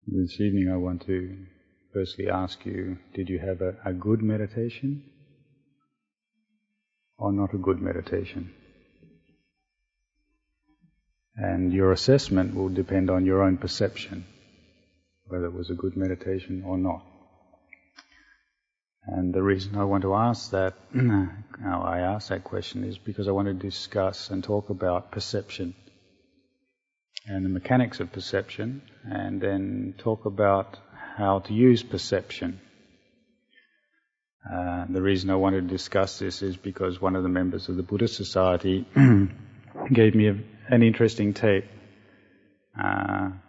This evening I want to firstly ask you, did you have a good meditation or not a good meditation? And your assessment will depend on your own perception, whether it was a good meditation or not. And the reason I want to ask that, I ask that question is because I want to discuss and talk about perception and the mechanics of perception, and then talk about how to use perception. The reason I want to discuss this is because one of the members of the Buddhist Society gave me an interesting tape, and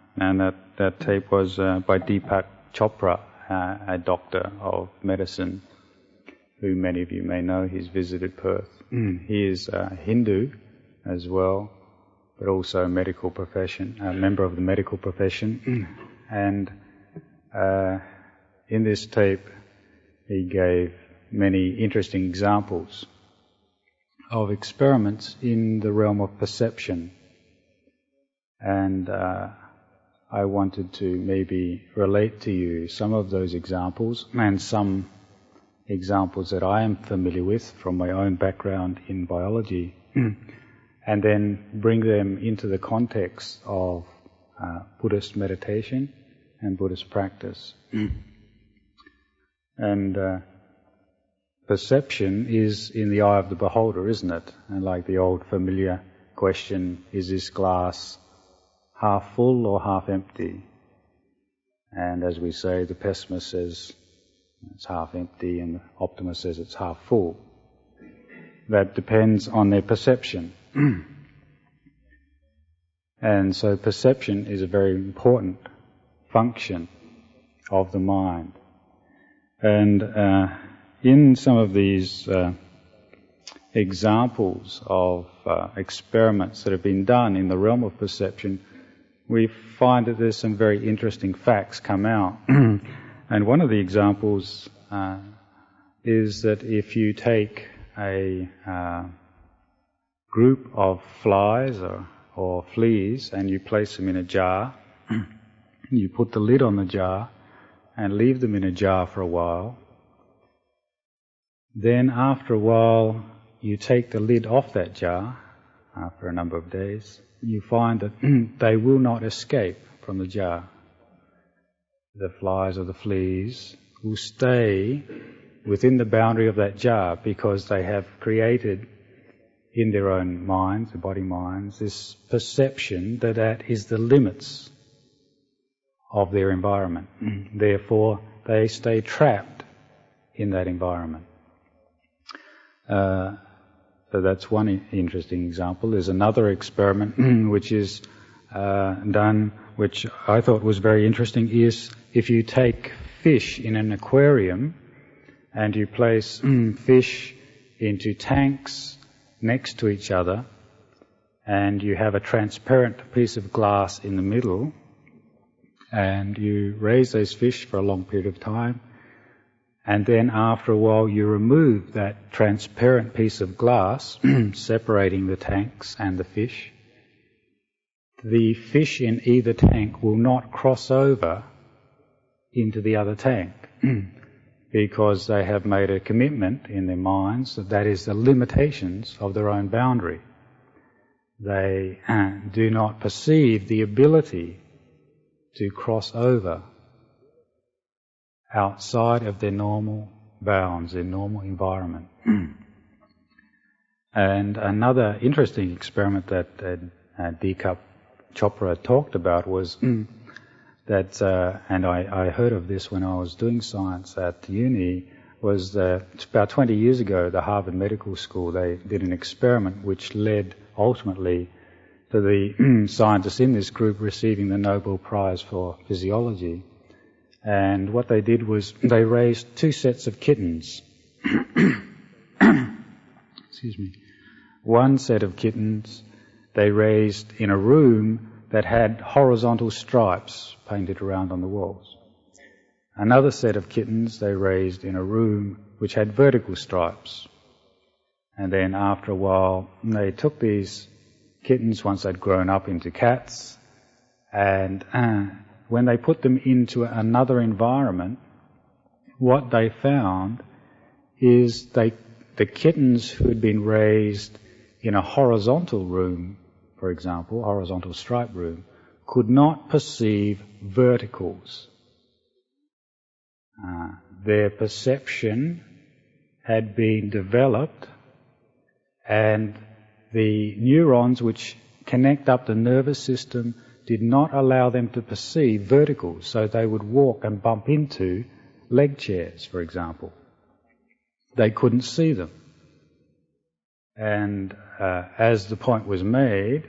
that tape was by Deepak Chopra, a doctor of medicine, who many of you may know. He's visited Perth. He is a Hindu as well, but also a medical profession, a member of the medical profession. And in this tape, he gave many interesting examples of experiments in the realm of perception. And I wanted to maybe relate to you some of those examples and some examples that I am familiar with from my own background in biology, and then bring them into the context of Buddhist meditation and Buddhist practice. And perception is in the eye of the beholder, isn't it? And like the old familiar question, is this glass half full or half empty? And as we say, the pessimist says it's half empty and the optimist says it's half full. That depends on their perception. And so perception is a very important function of the mind. And in some of these examples of experiments that have been done in the realm of perception, we find that there's some very interesting facts come out. And one of the examples is that if you take a group of flies or fleas and you place them in a jar, you put the lid on the jar and leave them in a jar for a while, then after a while you take the lid off that jar after a number of days, you find that they will not escape from the jar. The flies or the fleas will stay within the boundary of that jar because they have created in their own minds, the body minds, this perception that is the limits of their environment. Therefore, they stay trapped in that environment. So that's one interesting example. There's another experiment which is done, which I thought was very interesting, is if you take fish in an aquarium and you place fish into tanks next to each other, and you have a transparent piece of glass in the middle, and you raise those fish for a long period of time, and then after a while you remove that transparent piece of glass separating the tanks and the fish. The fish in either tank will not cross over into the other tank because they have made a commitment in their minds that is the limitations of their own boundary. They do not perceive the ability to cross over outside of their normal bounds, their normal environment. And another interesting experiment that Deepak Chopra talked about was that, and I heard of this when I was doing science at uni, was that about 20 years ago, the Harvard Medical School, they did an experiment which led ultimately to the scientists in this group receiving the Nobel Prize for Physiology. And what they did was they raised two sets of kittens. Excuse me. One set of kittens they raised in a room that had horizontal stripes painted around on the walls. Another set of kittens they raised in a room which had vertical stripes. And then after a while they took these kittens, once they'd grown up, into cats, and when they put them into another environment, what they found is the kittens who had been raised in a horizontal room, for example, horizontal stripe room, could not perceive verticals. Their perception had been developed, and the neurons which connect up the nervous system did not allow them to perceive verticals, so they would walk and bump into leg chairs, for example. They couldn't see them. And as the point was made,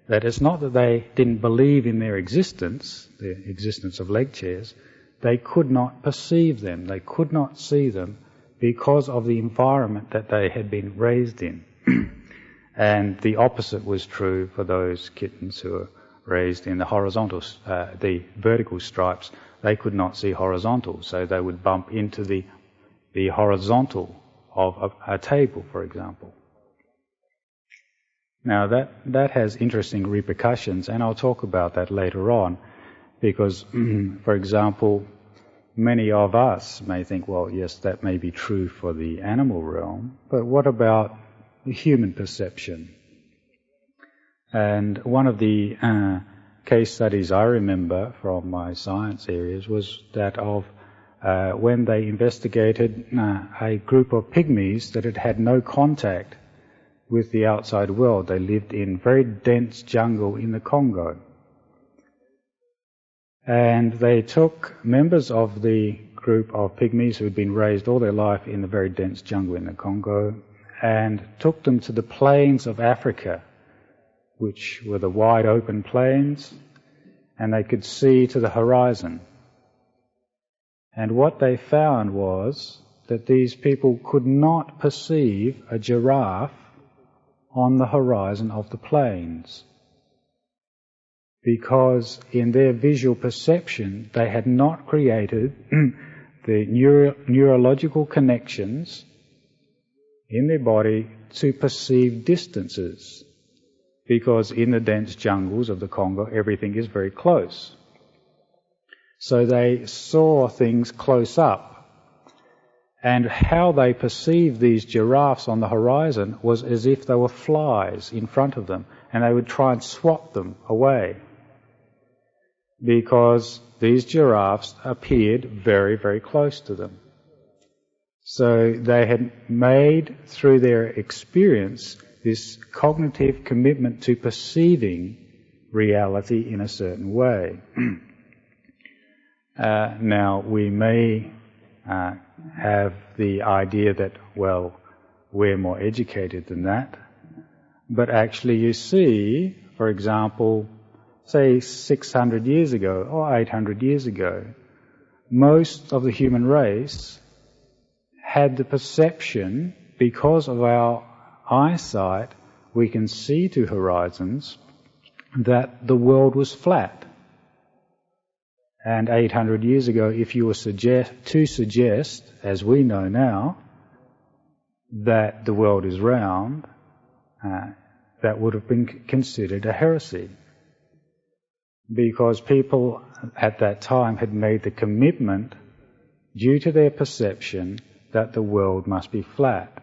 that it's not that they didn't believe in their existence, the existence of leg chairs, they could not perceive them, they could not see them because of the environment that they had been raised in. And the opposite was true for those kittens who were raised in the horizontal, the vertical stripes. They could not see horizontal, so they would bump into the horizontal of a table, for example. Now that has interesting repercussions, and I'll talk about that later on, because, for example, many of us may think, well, yes, that may be true for the animal realm, but what about the human perception? And one of the case studies I remember from my science areas was that of when they investigated a group of pygmies that had had no contact with the outside world. They lived in very dense jungle in the Congo. And they took members of the group of pygmies who had been raised all their life in the very dense jungle in the Congo and took them to the plains of Africa, which were the wide open plains, and they could see to the horizon. And what they found was that these people could not perceive a giraffe on the horizon of the plains, because in their visual perception they had not created the neurological connections in their body to perceive distances, because in the dense jungles of the Congo everything is very close. So they saw things close up, and how they perceived these giraffes on the horizon was as if they were flies in front of them, and they would try and swat them away, because these giraffes appeared very, very close to them. So they had made, through their experience, this cognitive commitment to perceiving reality in a certain way. Now, we may have the idea that, well, we're more educated than that, but actually you see, for example, say 600 years ago or 800 years ago, most of the human race had the perception, because of our eyesight, we can see to horizons, that the world was flat. And 800 years ago, if you were to suggest, as we know now, that the world is round, that would have been considered a heresy. Because people at that time had made the commitment, due to their perception, that the world must be flat.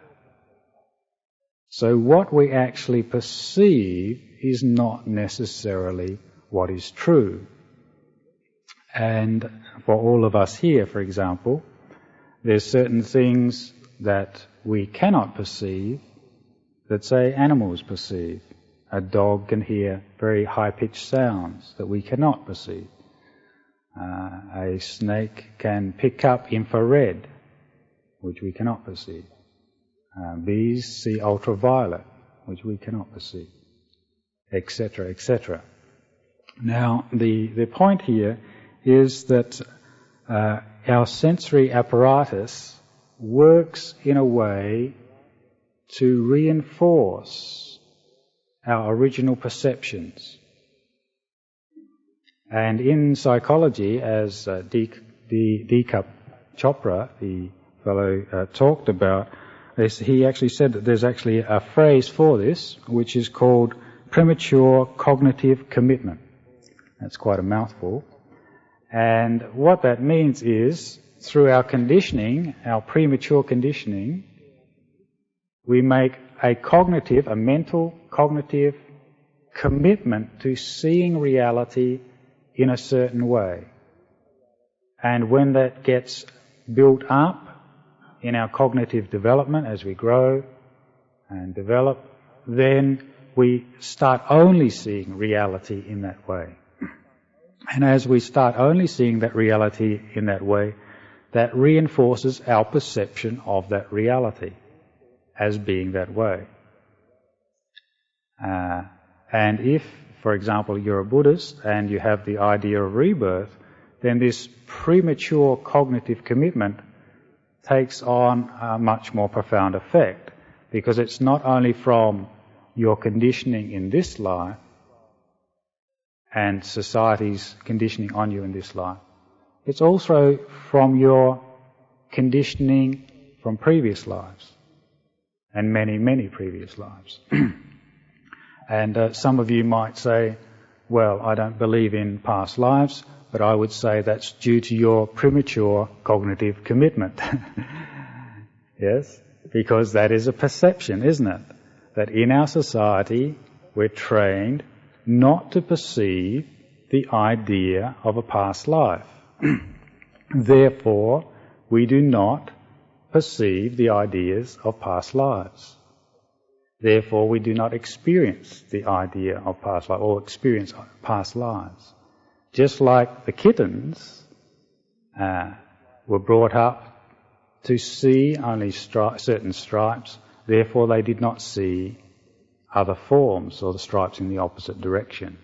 So what we actually perceive is not necessarily what is true. And for all of us here, for example, there's certain things that we cannot perceive that, say, animals perceive. A dog can hear very high-pitched sounds that we cannot perceive. A snake can pick up infrared, which we cannot perceive. Bees see ultraviolet, which we cannot perceive, etc., etc. Now, the point here is that our sensory apparatus works in a way to reinforce our original perceptions. And in psychology, as Deepak Chopra, the fellow, talked about, he actually said that there's actually a phrase for this, which is called premature cognitive commitment. That's quite a mouthful. And what that means is, through our conditioning, our premature conditioning, we make a mental, cognitive commitment to seeing reality in a certain way. And when that gets built up in our cognitive development as we grow and develop, then we start only seeing reality in that way. And as we start only seeing that reality in that way, that reinforces our perception of that reality as being that way. And if, for example, you're a Buddhist and you have the idea of rebirth, then this premature cognitive commitment takes on a much more profound effect, because it's not only from your conditioning in this life and society's conditioning on you in this life, it's also from your conditioning from previous lives, and many, many previous lives. And some of you might say, well, I don't believe in past lives, but I would say that's due to your premature cognitive commitment. Yes? Because that is a perception, isn't it? That in our society we're trained not to perceive the idea of a past life. Therefore, we do not perceive the ideas of past lives. Therefore, we do not experience the idea of past life or experience past lives. Just like the kittens were brought up to see only certain stripes, therefore they did not see other forms or the stripes in the opposite direction.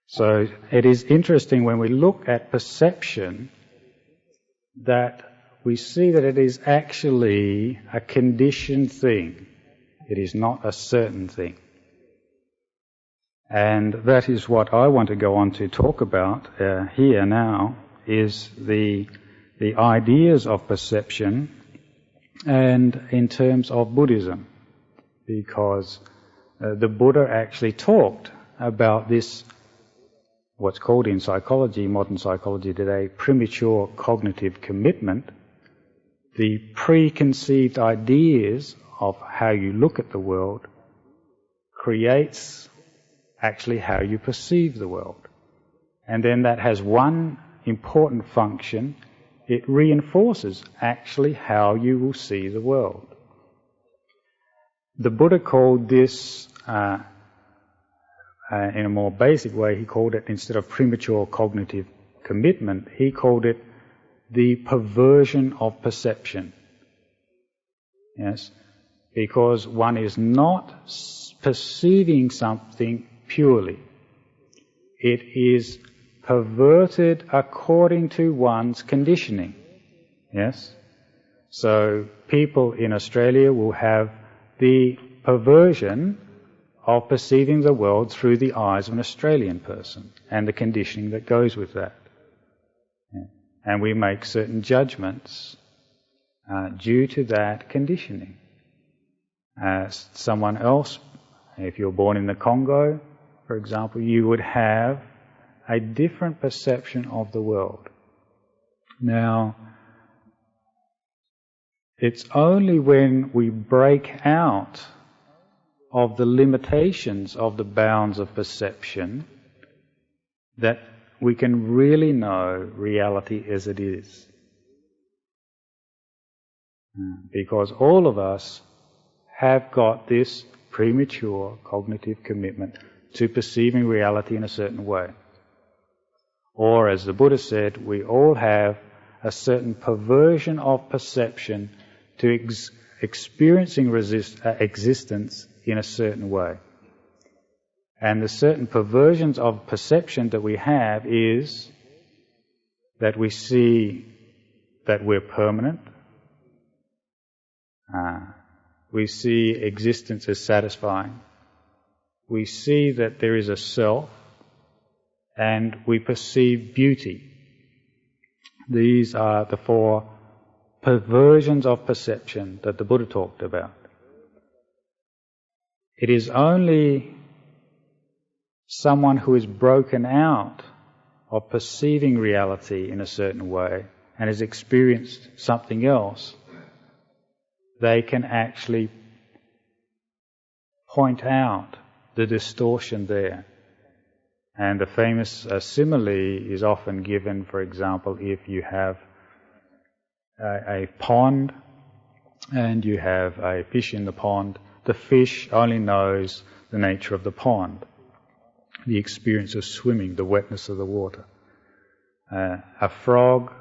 So it is interesting when we look at perception that we see that it is actually a conditioned thing. It is not a certain thing. And that is what I want to go on to talk about here now, is the ideas of perception, and in terms of Buddhism, because the Buddha actually talked about this, what's called in psychology, modern psychology today, premature cognitive commitment, the preconceived ideas of how you look at the world creates actually how you perceive the world. And then that has one important function: it reinforces actually how you will see the world. The Buddha called this, in a more basic way, he called it, instead of premature cognitive commitment, he called it the perversion of perception. Yes? Because one is not perceiving something purely. It is perverted according to one's conditioning. Yes? So people in Australia will have the perversion of perceiving the world through the eyes of an Australian person and the conditioning that goes with that. Yeah. And we make certain judgments due to that conditioning. Someone else, if you're born in the Congo, for example, you would have a different perception of the world. Now, it's only when we break out of the limitations of the bounds of perception that we can really know reality as it is. Because all of us have got this premature cognitive commitment to perceiving reality in a certain way. Or, as the Buddha said, we all have a certain perversion of perception to experiencing existence in a certain way. And the certain perversions of perception that we have is that we see that we're permanent, we see existence as satisfying, we see that there is a self, and we perceive beauty. These are the four perversions of perception that the Buddha talked about. It is only someone who is broken out of perceiving reality in a certain way and has experienced something else, they can actually point out the distortion there. And the famous simile is often given, for example, if you have a pond and you have a fish in the pond, the fish only knows the nature of the pond, the experience of swimming, the wetness of the water. A frog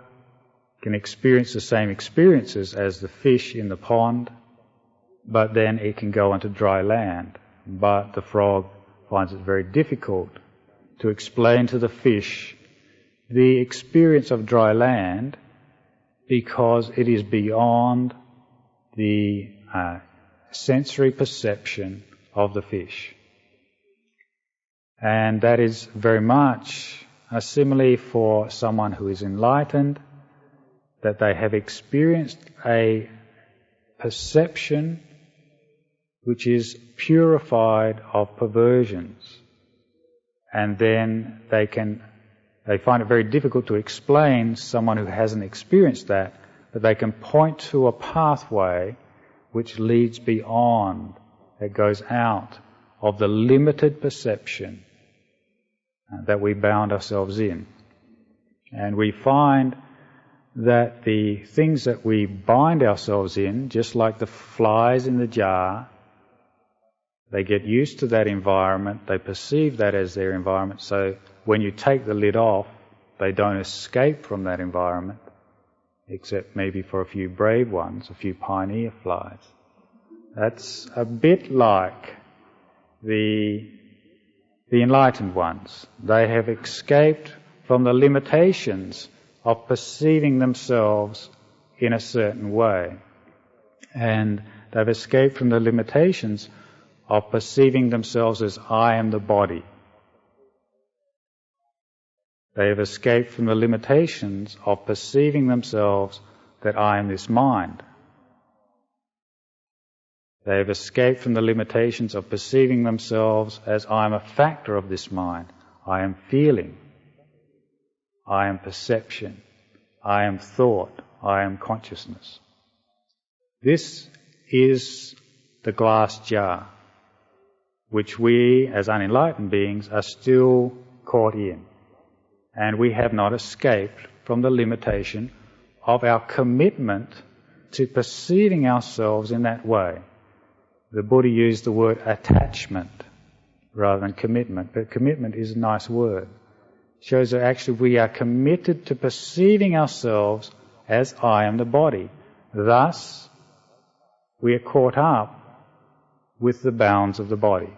can experience the same experiences as the fish in the pond, but then it can go onto dry land. But the frog finds it very difficult to explain to the fish the experience of dry land because it is beyond the sensory perception of the fish. And that is very much a simile for someone who is enlightened, that they have experienced a perception which is purified of perversions. And then they find it very difficult to explain someone who hasn't experienced that, but they can point to a pathway which leads beyond, that goes out of the limited perception that we bound ourselves in. And we find that the things that we bind ourselves in, just like the flies in the jar, they get used to that environment, they perceive that as their environment, so when you take the lid off, they don't escape from that environment, except maybe for a few brave ones, a few pioneer flies. That's a bit like the enlightened ones. They have escaped from the limitations of perceiving themselves in a certain way. And they've escaped from the limitations of perceiving themselves as I am the body. They have escaped from the limitations of perceiving themselves that I am this mind. They have escaped from the limitations of perceiving themselves as I am a factor of this mind. I am feeling. I am perception. I am thought. I am consciousness. This is the glass jar, which we, as unenlightened beings, are still caught in. And we have not escaped from the limitation of our commitment to perceiving ourselves in that way. The Buddha used the word attachment rather than commitment, but commitment is a nice word. It shows that actually we are committed to perceiving ourselves as I am the body. Thus, we are caught up with the bounds of the body,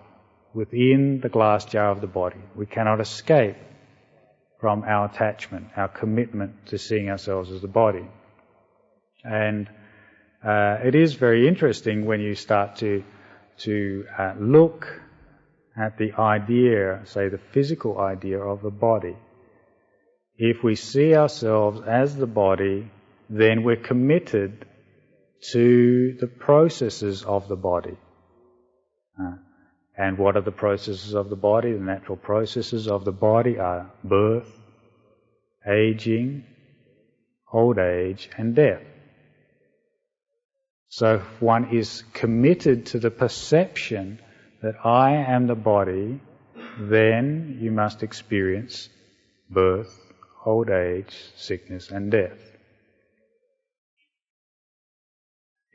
within the glass jar of the body. We cannot escape from our attachment, our commitment to seeing ourselves as the body. And it is very interesting when you start to look at the idea, say the physical idea of the body. If we see ourselves as the body, then we're committed to the processes of the body. And what are the processes of the body? The natural processes of the body are birth, aging, old age, and death. So if one is committed to the perception that I am the body, then you must experience birth, old age, sickness, and death.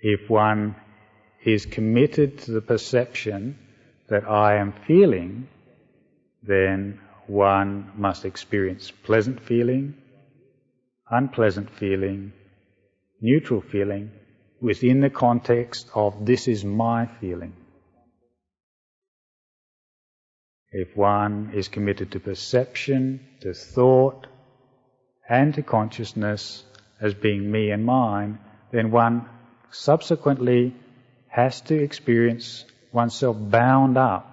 If one is committed to the perception that I am feeling, then one must experience pleasant feeling, unpleasant feeling, neutral feeling, within the context of this is my feeling. If one is committed to perception, to thought, and to consciousness as being me and mine, then one subsequently has to experience oneself bound up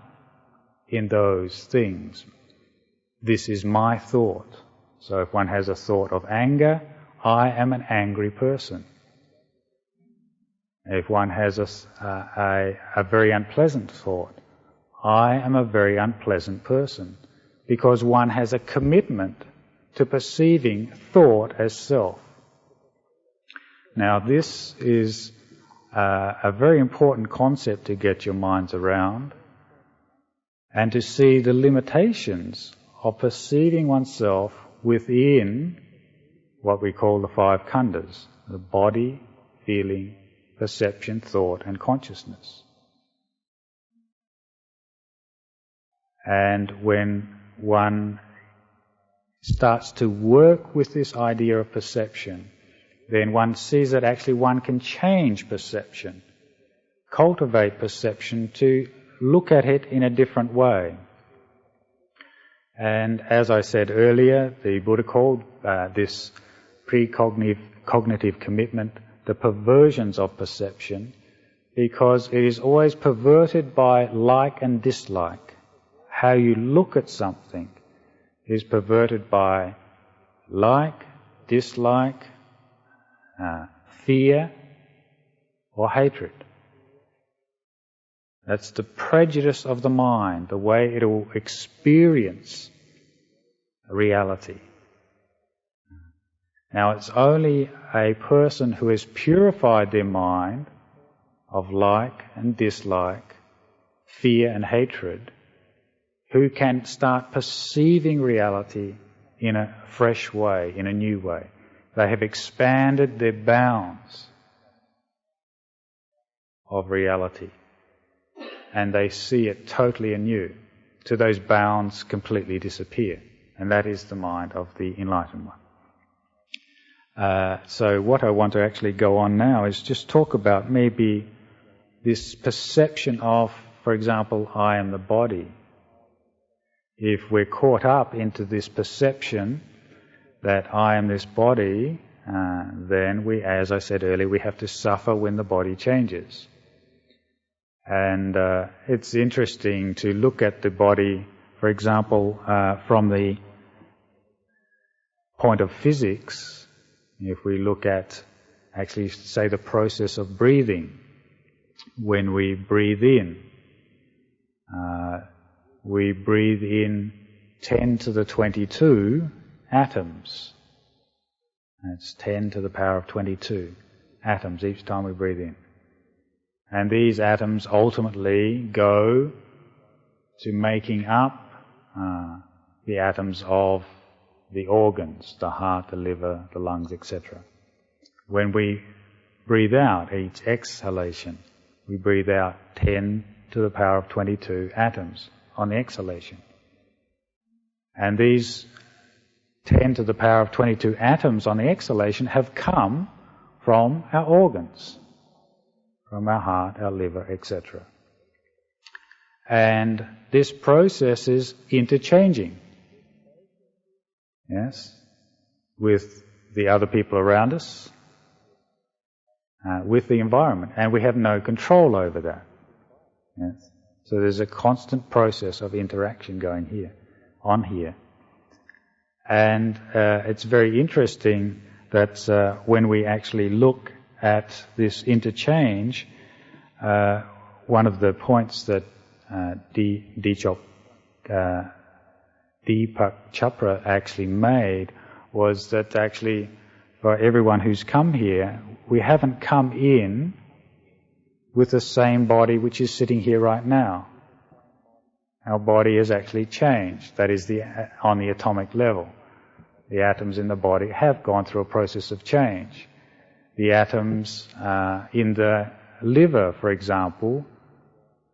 in those things. This is my thought. So if one has a thought of anger, I am an angry person. If one has a very unpleasant thought, I am a very unpleasant person, because one has a commitment to perceiving thought as self. Now this is a very important concept to get your minds around, and to see the limitations of perceiving oneself within what we call the five khandhas, the body, feeling, perception, thought and consciousness. And when one starts to work with this idea of perception, then one sees that actually one can change perception, cultivate perception to look at it in a different way. And as I said earlier, the Buddha called this precognitive commitment the perversions of perception, because it is always perverted by like and dislike. How you look at something is perverted by like, dislike, fear or hatred. That's the prejudice of the mind, the way it will experience reality. Now it's only a person who has purified their mind of like and dislike, fear and hatred, who can start perceiving reality in a fresh way, in a new way. They have expanded their bounds of reality, and they see it totally anew, till those bounds completely disappear. And that is the mind of the enlightened one. So what I want to actually go on now is just talk about maybe this perception of, for example, I am the body. If we're caught up into this perception that I am this body, then we, as I said earlier, we have to suffer when the body changes. And it's interesting to look at the body, for example, from the point of physics. If we look at, actually, say, the process of breathing, when we breathe in 10 to the 22 atoms. That's 10 to the power of 22 atoms each time we breathe in. And these atoms ultimately go to making up the atoms of the organs, the heart, the liver, the lungs, etc. When we breathe out, each exhalation, we breathe out 10 to the power of 22 atoms on the exhalation. And these 10 to the power of 22 atoms on the exhalation have come from our organs, from our heart, our liver, etc. And this process is interchanging, yes, with the other people around us, with the environment, and we have no control over that. Yes. So there's a constant process of interaction going on here. And it's very interesting that when we actually look at this interchange, one of the points that Deepak Chopra actually made was that actually for everyone who's come here, we haven't come in with the same body which is sitting here right now. Our body has actually changed. That is, on the atomic level. The atoms in the body have gone through a process of change. The atoms in the liver, for example,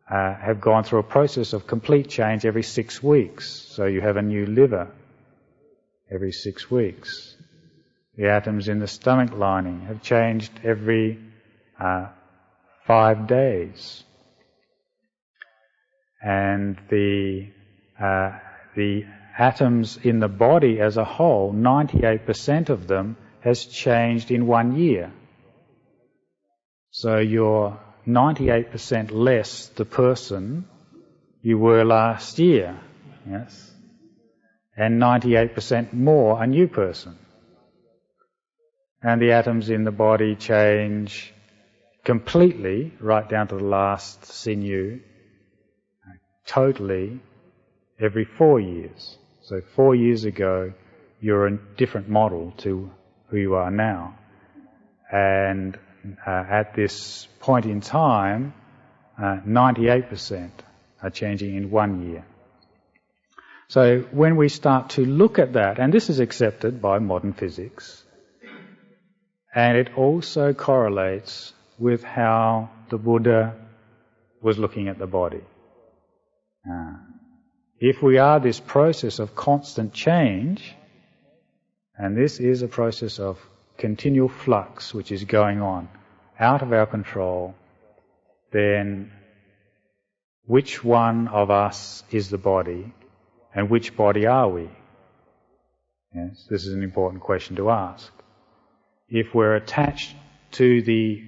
have gone through a process of complete change every 6 weeks. So you have a new liver every 6 weeks. The atoms in the stomach lining have changed every 5 days. And the atoms in the body as a whole, 98% of them has changed in 1 year. So you're 98% less the person you were last year, yes, and 98% more a new person. And the atoms in the body change completely, right down to the last sinew, totally every 4 years. So 4 years ago, you're a different model to who you are now. And at this point in time, 98% are changing in 1 year. So when we start to look at that, and this is accepted by modern physics, and it also correlates with how the Buddha was looking at the body. If we are this process of constant change, and this is a process of continual flux which is going on out of our control, then which one of us is the body and which body are we? Yes, this is an important question to ask. If we're attached to the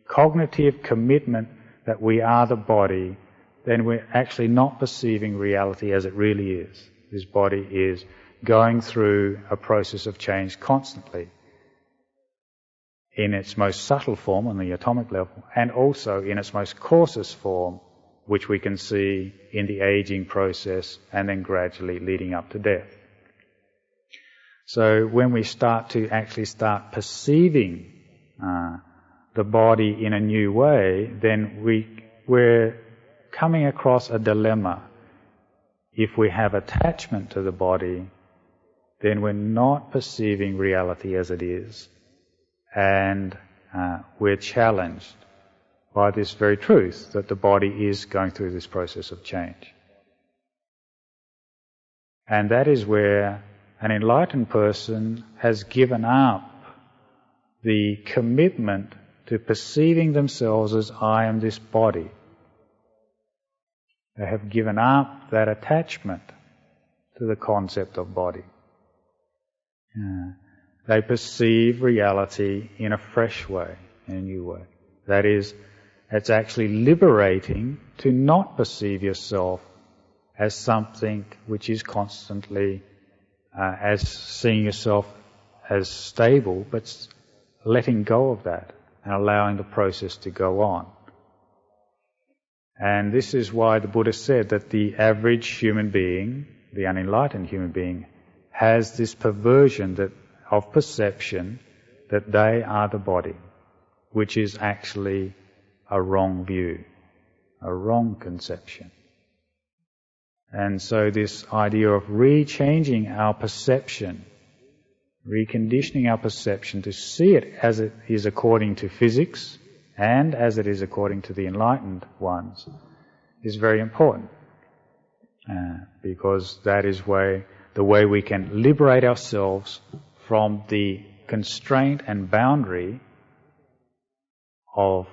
cognitive commitment that we are the body, then we're actually not perceiving reality as it really is. This body is going through a process of change constantly in its most subtle form on the atomic level, and also in its most coarsest form, which we can see in the aging process and then gradually leading up to death. So when we start perceiving the body in a new way, then we're coming across a dilemma. If we have attachment to the body, then we're not perceiving reality as it is, and we're challenged by this very truth that the body is going through this process of change. And that is where an enlightened person has given up the commitment to perceiving themselves as I am this body. They have given up that attachment to the concept of body. They perceive reality in a fresh way, in a new way. That is, it's actually liberating to not perceive yourself as something which is constantly as seeing yourself as stable, but letting go of that and allowing the process to go on. And this is why the Buddha said that the average human being, the unenlightened human being, has this perversion of perception that they are the body, which is actually a wrong view, a wrong conception. And so this idea of rechanging our perception, reconditioning our perception to see it as it is according to physics and as it is according to the enlightened ones, is very important. Because that is the way we can liberate ourselves from the constraint and boundary of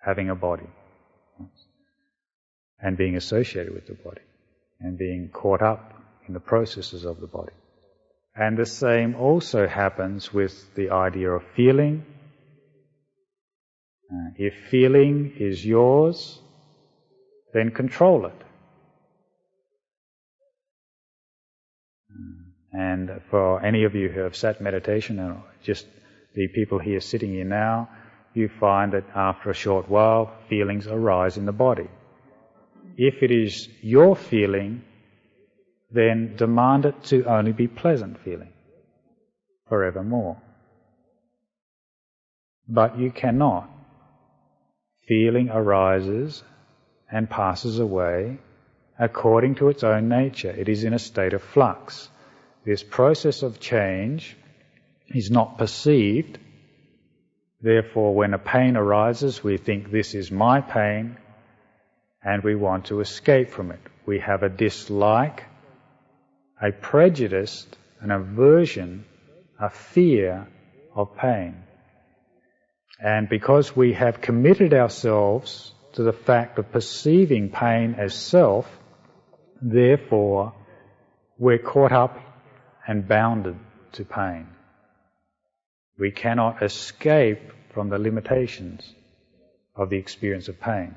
having a body and being associated with the body and being caught up in the processes of the body. And the same also happens with the idea of feeling. If feeling is yours, then control it. And for any of you who have sat meditation, or just the people here sitting here now, you find that after a short while, feelings arise in the body. If it is your feeling, then demand it to only be pleasant feeling forevermore. But you cannot. Feeling arises and passes away according to its own nature. It is in a state of flux. This process of change is not perceived. Therefore, when a pain arises, we think this is my pain and we want to escape from it. We have a dislike, a prejudice, an aversion, a fear of pain. And because we have committed ourselves to the fact of perceiving pain as self, therefore we're caught up and bounded to pain. We cannot escape from the limitations of the experience of pain.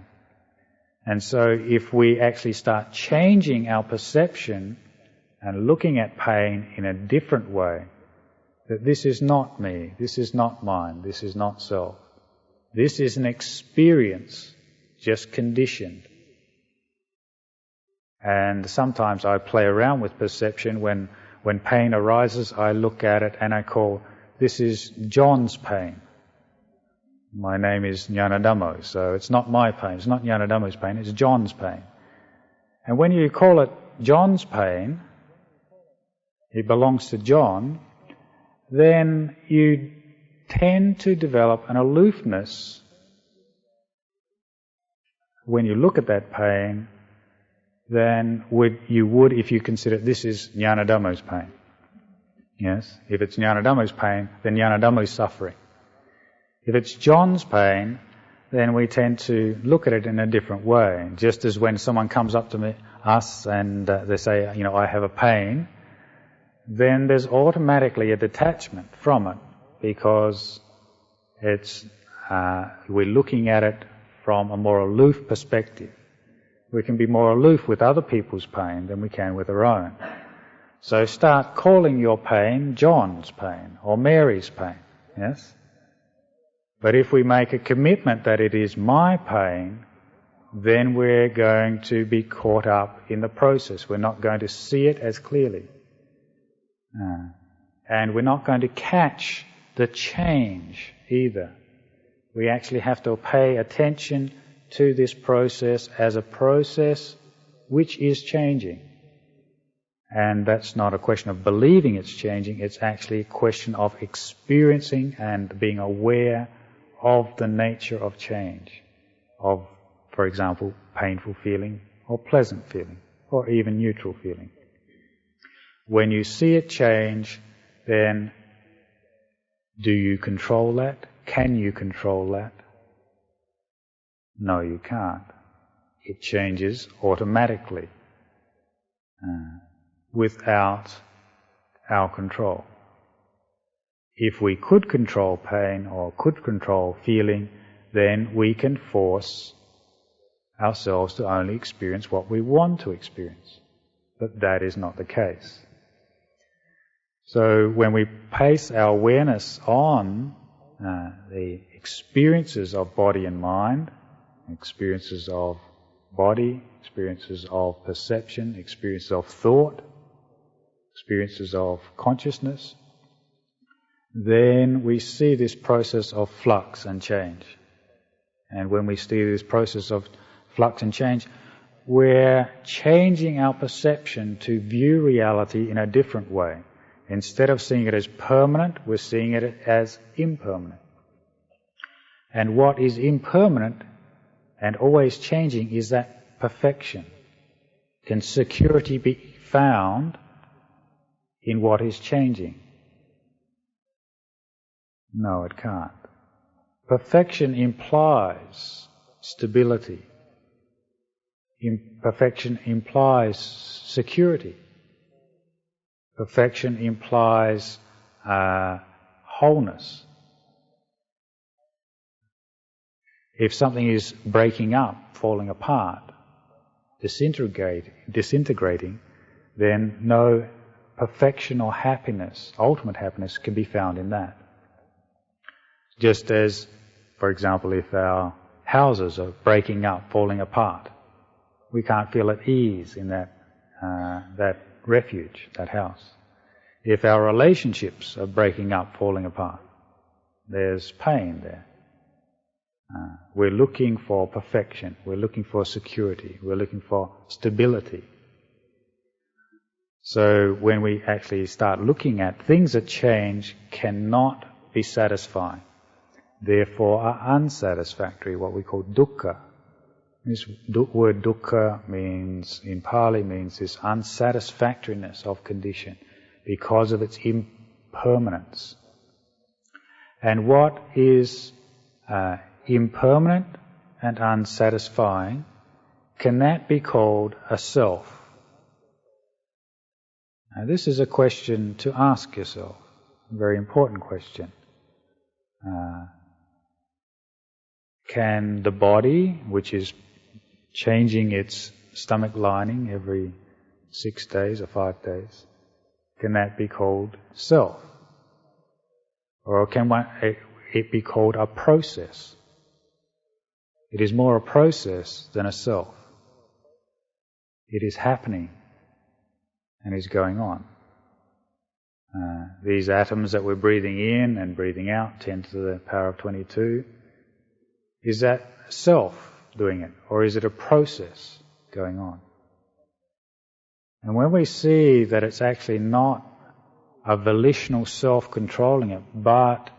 And so if we actually start changing our perception and looking at pain in a different way, that this is not me, this is not mine, this is not self. This is an experience, just conditioned. And sometimes I play around with perception when when pain arises, I look at it and I call, this is John's pain. My name is Nyanadhammo, so it's not my pain, it's not Nyanadhammo's pain, it's John's pain. And when you call it John's pain, it belongs to John, then you tend to develop an aloofness when you look at that pain than you would if you consider this is Nyanadhammo's pain. Yes? If it's Nyanadhammo's pain, then Nyanadhammo's suffering. If it's John's pain, then we tend to look at it in a different way. Just as when someone comes up to us and they say, I have a pain, then there's automatically a detachment from it because we're looking at it from a more aloof perspective. We can be more aloof with other people's pain than we can with our own. So start calling your pain John's pain or Mary's pain. Yes? But if we make a commitment that it is my pain, then we're going to be caught up in the process. We're not going to see it as clearly. And we're not going to catch the change either. We actually have to pay attention to this process as a process which is changing. And that's not a question of believing it's changing, it's actually a question of experiencing and being aware of the nature of change, of, for example, painful feeling or pleasant feeling or even neutral feeling. When you see it change, then do you control that? Can you control that? No, you can't. It changes automatically without our control. If we could control pain or could control feeling, then we can force ourselves to only experience what we want to experience. But that is not the case. So when we place our awareness on the experiences of body and mind, experiences of body, experiences of perception, experiences of thought, experiences of consciousness, then we see this process of flux and change. And when we see this process of flux and change, we're changing our perception to view reality in a different way. Instead of seeing it as permanent, we're seeing it as impermanent. And what is impermanent and always changing is that perfection. Can security be found in what is changing? No, it can't. Perfection implies stability. Perfection implies security. Perfection implies wholeness. If something is breaking up, falling apart, disintegrating, then no perfection or happiness, ultimate happiness, can be found in that. Just as, for example, if our houses are breaking up, falling apart, we can't feel at ease in that refuge, that house. If our relationships are breaking up, falling apart, there's pain there. We're looking for perfection, we're looking for security, we're looking for stability. So when we actually start looking at things that change cannot be satisfying, therefore are unsatisfactory, what we call dukkha. This word dukkha means, in Pali, means this unsatisfactoriness of condition because of its impermanence. And what is impermanent and unsatisfying, can that be called a self? Now, this is a question to ask yourself, a very important question. Can the body, which is changing its stomach lining every 6 days or 5 days, can that be called self? Or can it be called a process? It is more a process than a self. It is happening and is going on. These atoms that we're breathing in and breathing out, 10 to the power of 22, is that self doing it, or is it a process going on? And when we see that it's actually not a volitional self controlling it, but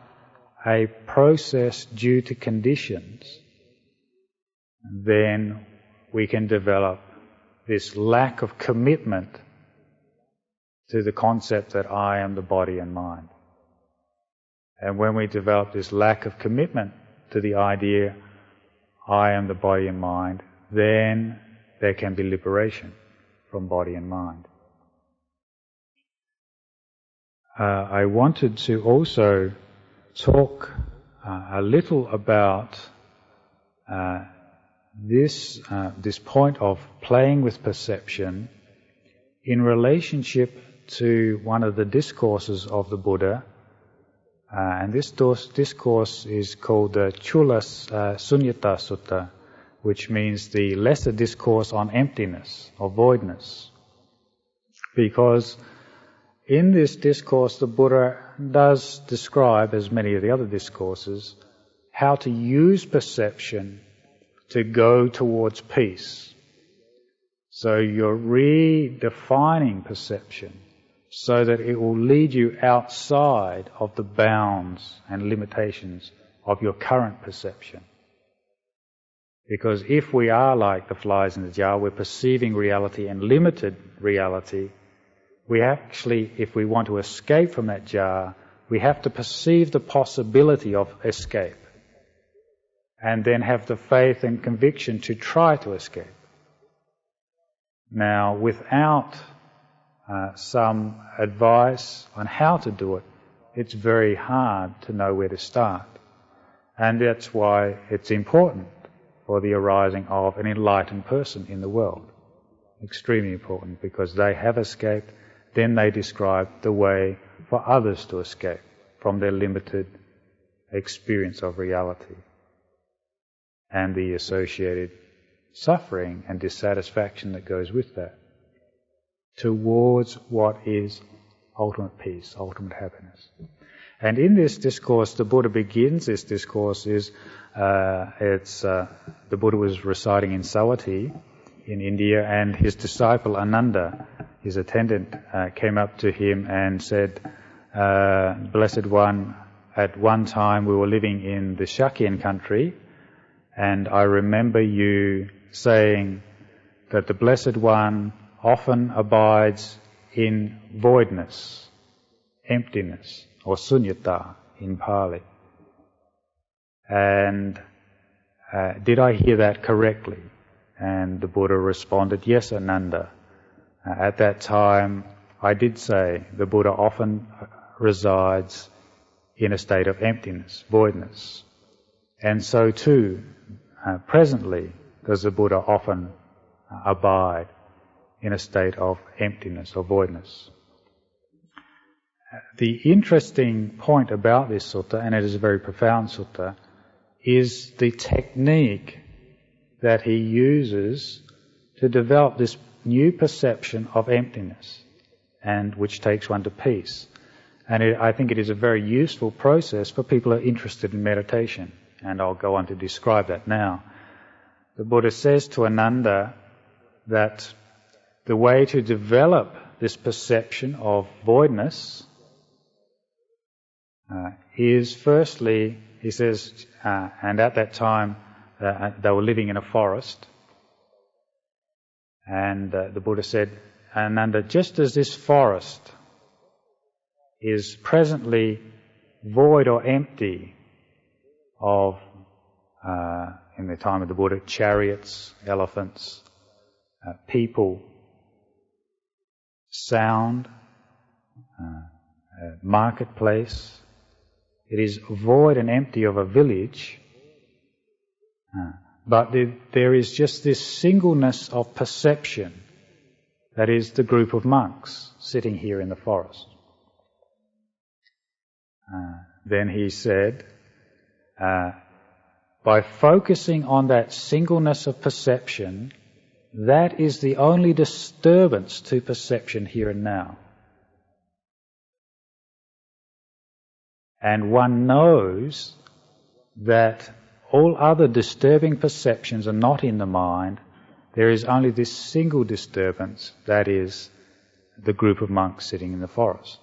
a process due to conditions, then we can develop this lack of commitment to the concept that I am the body and mind. And when we develop this lack of commitment to the idea I am the body and mind, then there can be liberation from body and mind. I wanted to also talk a little about this point of playing with perception in relationship to one of the discourses of the Buddha, and this discourse is called the Chula Sunyata Sutta, which means the lesser discourse on emptiness or voidness. Because in this discourse the Buddha does describe, as many of the other discourses, how to use perception to go towards peace. So you're redefining perception so that it will lead you outside of the bounds and limitations of your current perception. Because if we are like the flies in the jar, we're perceiving reality and limited reality, we actually, if we want to escape from that jar, we have to perceive the possibility of escape and then have the faith and conviction to try to escape. Now, without some advice on how to do it, it's very hard to know where to start. And that's why it's important for the arising of an enlightened person in the world. Extremely important, because they have escaped, then they describe the way for others to escape from their limited experience of reality and the associated suffering and dissatisfaction that goes with that, towards what is ultimate peace, ultimate happiness. And in this discourse, the Buddha begins this discourse the Buddha was residing in Savatthi in India, and his disciple Ananda, his attendant, came up to him and said, Blessed One, at one time we were living in the Shakyan country, and I remember you saying that the Blessed One often abides in voidness, emptiness, or sunyata in Pali. And did I hear that correctly? And the Buddha responded, yes, Ananda. At that time, I did say the Buddha often resides in a state of emptiness, voidness. And so too, presently, does the Buddha often abide in a state of emptiness or voidness. The interesting point about this sutta, and it is a very profound sutta, is the technique that he uses to develop this new perception of emptiness, and which takes one to peace. And I think it is a very useful process for people who are interested in meditation, and I'll go on to describe that now. The Buddha says to Ananda that the way to develop this perception of voidness is firstly, he says, and at that time they were living in a forest, and the Buddha said, Ananda, just as this forest is presently void or empty of, in the time of the Buddha, chariots, elephants, people, sound, marketplace. It is void and empty of a village, but there is just this singleness of perception that is the group of monks sitting here in the forest. Then he said, by focusing on that singleness of perception, that is the only disturbance to perception here and now. and one knows that all other disturbing perceptions are not in the mind, there is only this single disturbance, that is the group of monks sitting in the forest.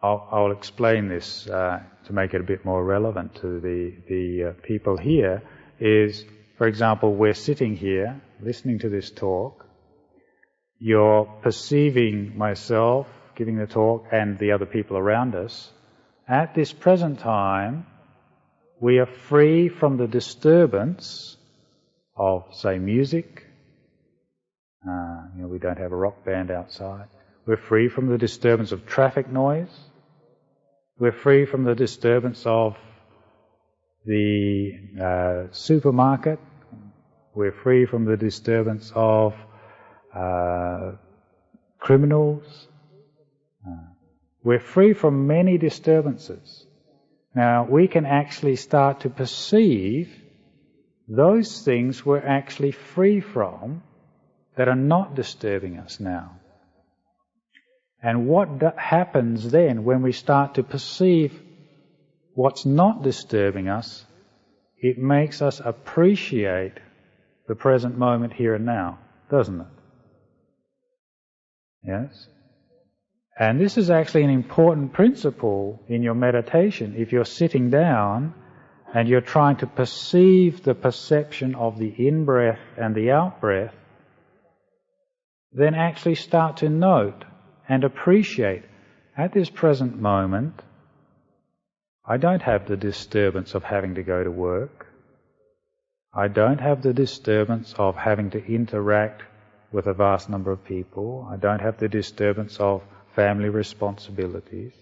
I'll explain this to make it a bit more relevant to the people here. Is, for example, we're sitting here listening to this talk. You're perceiving myself giving the talk and the other people around us. At this present time, we are free from the disturbance of, say, music. We don't have a rock band outside. We're free from the disturbance of traffic noise. We're free from the disturbance of the supermarket. We're free from the disturbance of criminals. We're free from many disturbances. Now, we can actually start to perceive those things we're actually free from that are not disturbing us now. And what happens then when we start to perceive what's not disturbing us? It makes us appreciate the present moment here and now, doesn't it? Yes? And this is actually an important principle in your meditation. If you're sitting down and you're trying to perceive the perception of the in-breath and the out-breath, then actually start to note and appreciate, at this present moment, I don't have the disturbance of having to go to work. I don't have the disturbance of having to interact with a vast number of people. I don't have the disturbance of family responsibilities.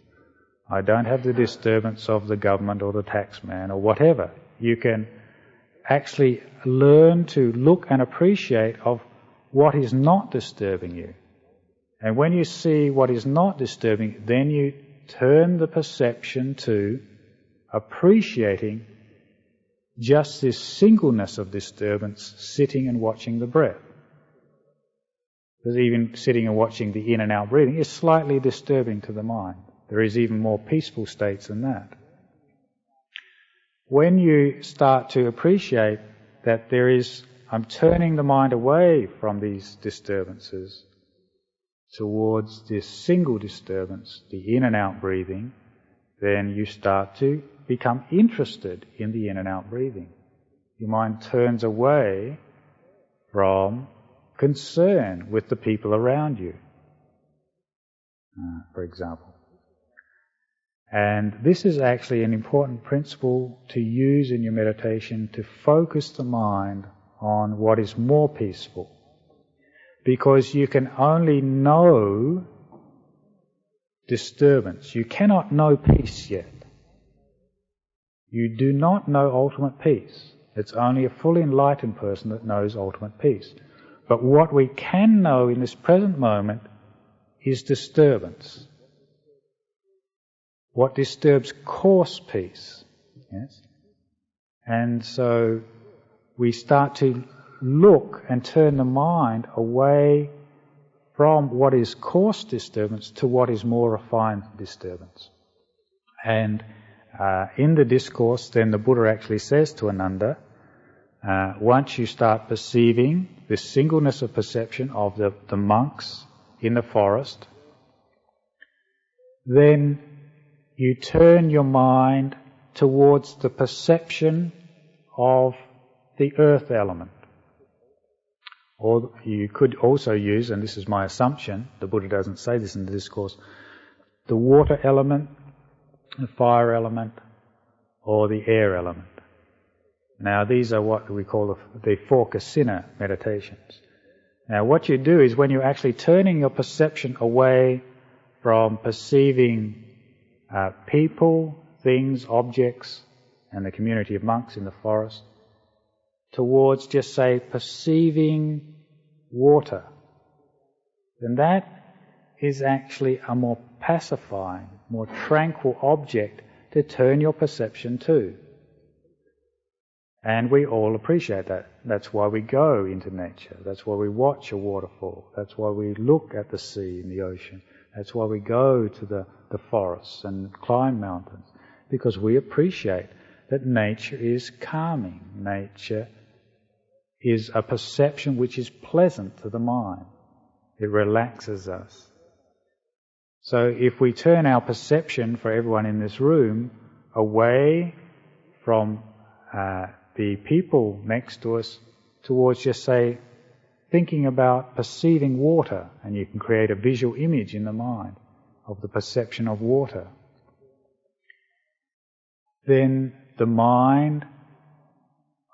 I don't have the disturbance of the government or the taxman or whatever. You can actually learn to look and appreciate of what is not disturbing you. And when you see what is not disturbing, then you turn the perception to appreciating just this singleness of disturbance, sitting and watching the breath. Because even sitting and watching the in and out breathing is slightly disturbing to the mind. There is even more peaceful states than that. When you start to appreciate that I'm turning the mind away from these disturbances towards this single disturbance, the in and out breathing, then you start to become interested in the in and out breathing. Your mind turns away from concern with the people around you, for example. And this is actually an important principle to use in your meditation, to focus the mind on what is more peaceful. Because you can only know disturbance. You cannot know peace yet. You do not know ultimate peace. It's only a fully enlightened person that knows ultimate peace. But what we can know in this present moment is disturbance. What disturbs coarse peace. Yes? And so we start to look and turn the mind away from what is coarse disturbance to what is more refined disturbance. And in the discourse, then the Buddha actually says to Ananda, once you start perceiving this singleness of perception of the monks in the forest, then you turn your mind towards the perception of the earth element. Or you could also use, and this is my assumption, the Buddha doesn't say this in the discourse, the water element, the fire element, or the air element. Now these are what we call the four kasina meditations. Now what you do is when you're actually turning your perception away from perceiving people, things, objects, and the community of monks in the forest, towards just say perceiving water, then that is actually a more pacifying, more tranquil object to turn your perception to. And we all appreciate that. That's why we go into nature. That's why we watch a waterfall. That's why we look at the sea and the ocean. That's why we go to the forests and climb mountains. because we appreciate that nature is calming. Nature is a perception which is pleasant to the mind. It relaxes us. So if we turn our perception for everyone in this room away from the people next to us towards just, say, thinking about perceiving water, and you can create a visual image in the mind of the perception of water, then the mind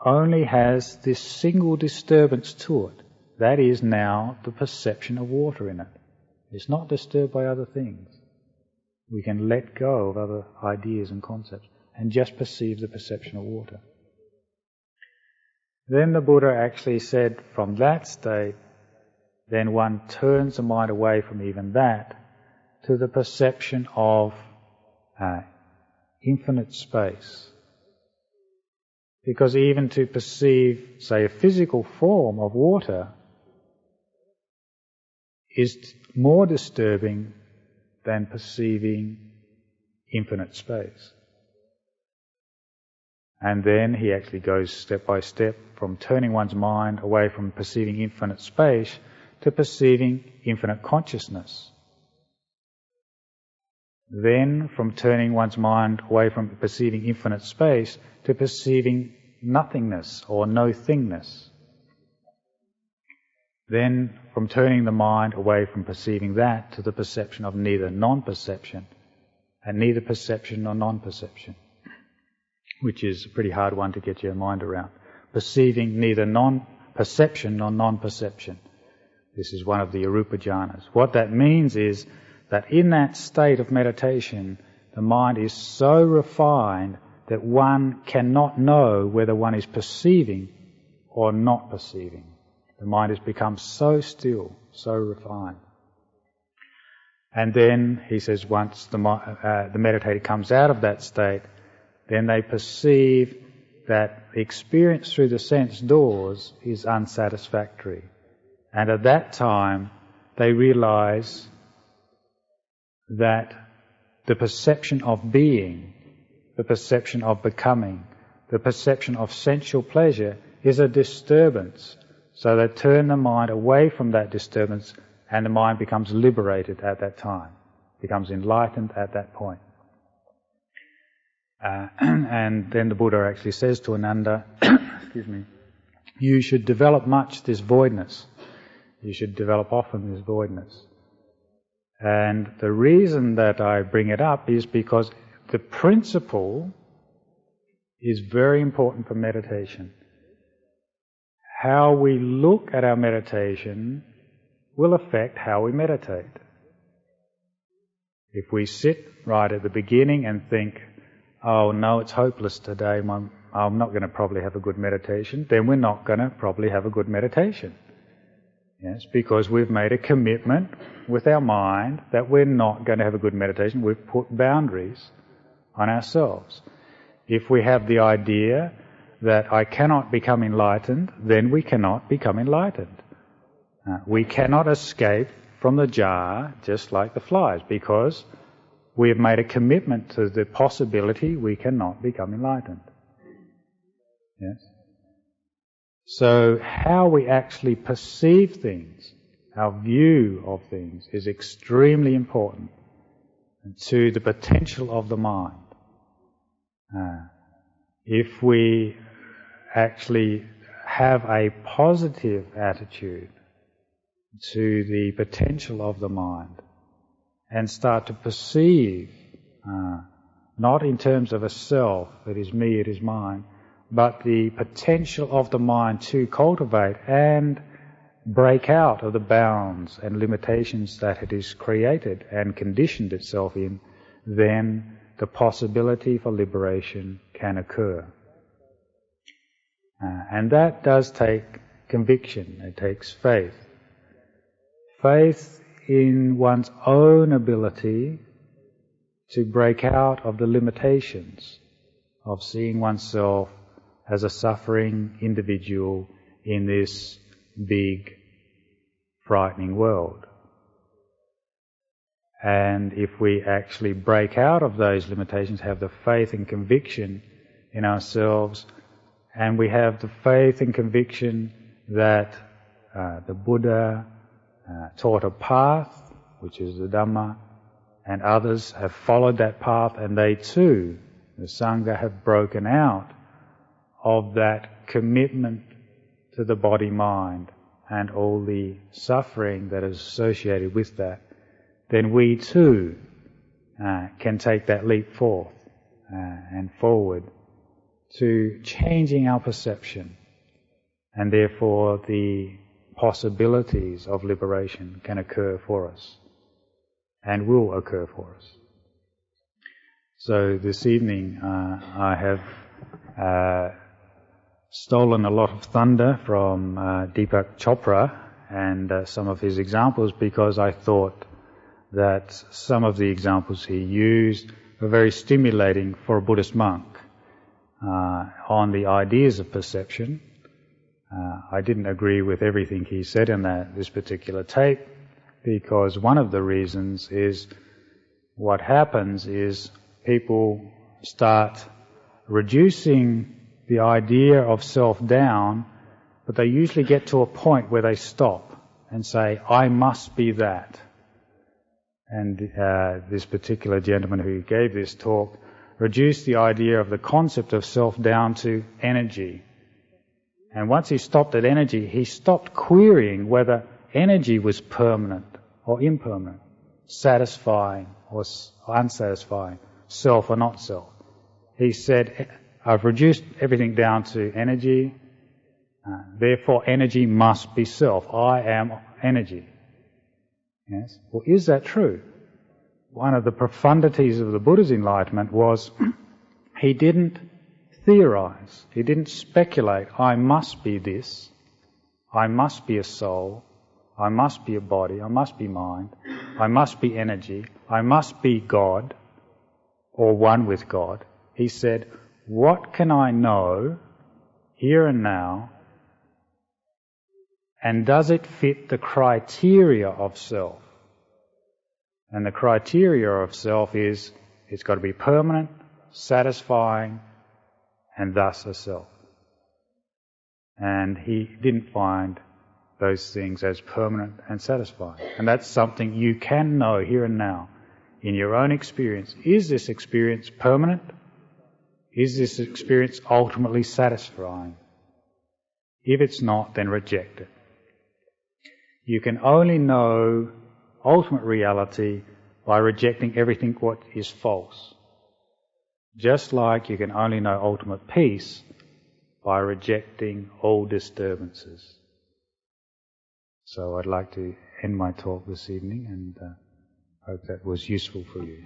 only has this single disturbance to it. That is now the perception of water in it. It's not disturbed by other things. We can let go of other ideas and concepts and just perceive the perception of water. Then the Buddha actually said from that state, then one turns the mind away from even that to the perception of infinite space. Because even to perceive, say, a physical form of water is more disturbing than perceiving infinite space. And then he actually goes step by step from turning one's mind away from perceiving infinite space to perceiving infinite consciousness. Then from turning one's mind away from perceiving infinite space to perceiving nothingness or no-thingness. Then from turning the mind away from perceiving that to the perception of neither non-perception and neither perception nor non-perception, which is a pretty hard one to get your mind around. Perceiving neither non-perception nor non-perception. This is one of the arupa jhanas. What that means is that in that state of meditation, the mind is so refined that one cannot know whether one is perceiving or not perceiving. The mind has become so still, so refined. And then, he says, once the meditator comes out of that state, then they perceive that the experience through the sense doors is unsatisfactory. And at that time, they realize that the perception of being, the perception of becoming, the perception of sensual pleasure is a disturbance. So they turn the mind away from that disturbance, and the mind becomes liberated at that time, becomes enlightened at that point. And then the Buddha actually says to Ananda, excuse me, you should develop much this voidness. You should develop often this voidness. And the reason that I bring it up is because the principle is very important for meditation. How we look at our meditation will affect how we meditate. If we sit right at the beginning and think, oh no, it's hopeless today, I'm not going to probably have a good meditation, then we're not going to probably have a good meditation. Yes, because we've made a commitment with our mind that we're not going to have a good meditation. We've put boundaries on ourselves. If we have the idea that I cannot become enlightened, then we cannot become enlightened. We cannot escape from the jar just like the flies, because we have made a commitment to the possibility we cannot become enlightened. Yes? So how we actually perceive things, our view of things, is extremely important to the potential of the mind. If we actually have a positive attitude to the potential of the mind and start to perceive, not in terms of a self, it is me, it is mine, but the potential of the mind to cultivate and break out of the bounds and limitations that it has created and conditioned itself in, then the possibility for liberation can occur. And that does take conviction, it takes faith. Faith in one's own ability to break out of the limitations of seeing oneself as a suffering individual in this big, frightening world. And if we actually break out of those limitations, have the faith and conviction in ourselves, and we have the faith and conviction that the Buddha taught a path, which is the Dhamma, and others have followed that path, and they too, the Sangha, have broken out of that commitment to the body-mind and all the suffering that is associated with that, then we too can take that leap forth and forward to changing our perception, and therefore the possibilities of liberation can occur for us and will occur for us. So this evening I have stolen a lot of thunder from Deepak Chopra and some of his examples, because I thought that some of the examples he used were very stimulating for a Buddhist monk on the ideas of perception. I didn't agree with everything he said in this particular tape, because one of the reasons is what happens is people start reducing the idea of self down, but they usually get to a point where they stop and say, I must be that. And this particular gentleman who gave this talk reduced the idea of the concept of self down to energy. And once he stopped at energy, he stopped querying whether energy was permanent or impermanent, satisfying or unsatisfying, self or not self. He said, I've reduced everything down to energy, therefore energy must be self. I am energy. Yes? Well, is that true? One of the profundities of the Buddha's enlightenment was he didn't theorize, he didn't speculate, I must be this, I must be a soul, I must be a body, I must be mind, I must be energy, I must be God, or one with God. He said, what can I know here and now, and does it fit the criteria of self? And the criteria of self is, it's got to be permanent, satisfying, and thus a self. And he didn't find those things as permanent and satisfying. And that's something you can know here and now in your own experience. Is this experience permanent? Is this experience ultimately satisfying? If it's not, then reject it. You can only know ultimate reality by rejecting everything what is false. Just like you can only know ultimate peace by rejecting all disturbances. So I'd like to end my talk this evening, and hope that was useful for you.